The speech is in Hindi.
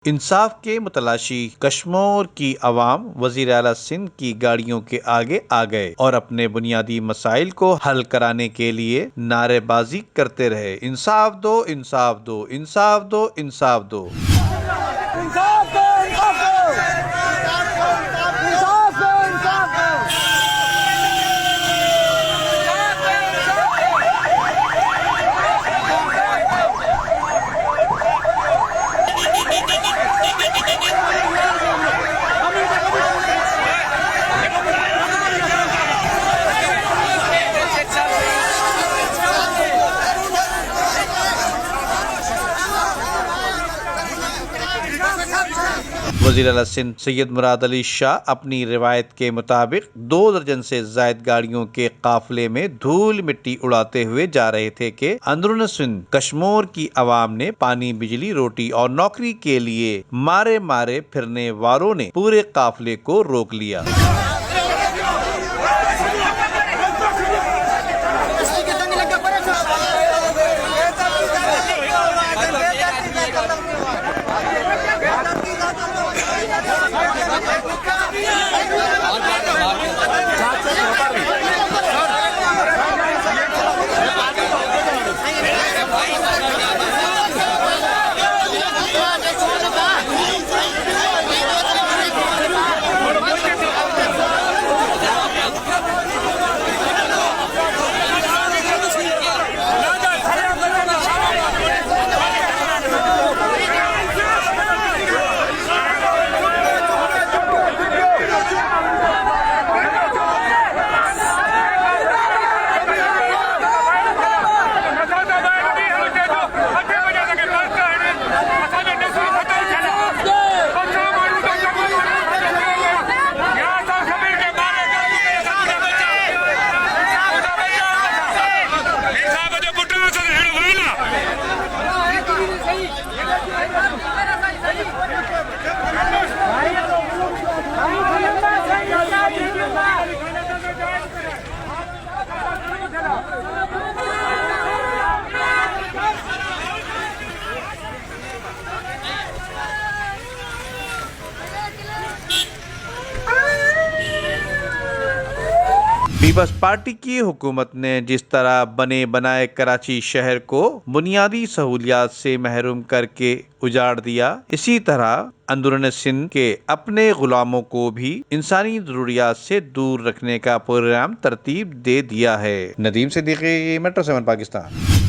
इंसाफ के मुतलाशी कश्मीर की अवाम वज़ीर आला सिंध की गाड़ियों के आगे आ गए और अपने बुनियादी मसाइल को हल कराने के लिए नारेबाजी करते रहे। इंसाफ दो, इंसाफ दो, इंसाफ दो, इंसाफ दो। इंसाफ दो, इंसाफ दो, इंसाफ दो, इंसाफ दो। वज़ीर आला सिंध सैयद मुराद अली शाह अपनी रिवायत के मुताबिक 2 दर्जन से जायद गाड़ियों के काफिले में धूल मिट्टी उड़ाते हुए जा रहे थे कि अंदरून सिंध कश्मीर की आवाम ने पानी, बिजली, रोटी और नौकरी के लिए मारे मारे फिरने वालों ने पूरे काफिले को रोक लिया। पीपल्स पार्टी की हुकूमत ने जिस तरह बने बनाए कराची शहर को बुनियादी सहूलियात से महरूम करके उजाड़ दिया, इसी तरह अंदरून सिंध के अपने गुलामों को भी इंसानी जरूरियात से दूर रखने का प्रोग्राम तरतीब दे दिया है। नदीम सिद्दीकी, मेट्रो 7 पाकिस्तान।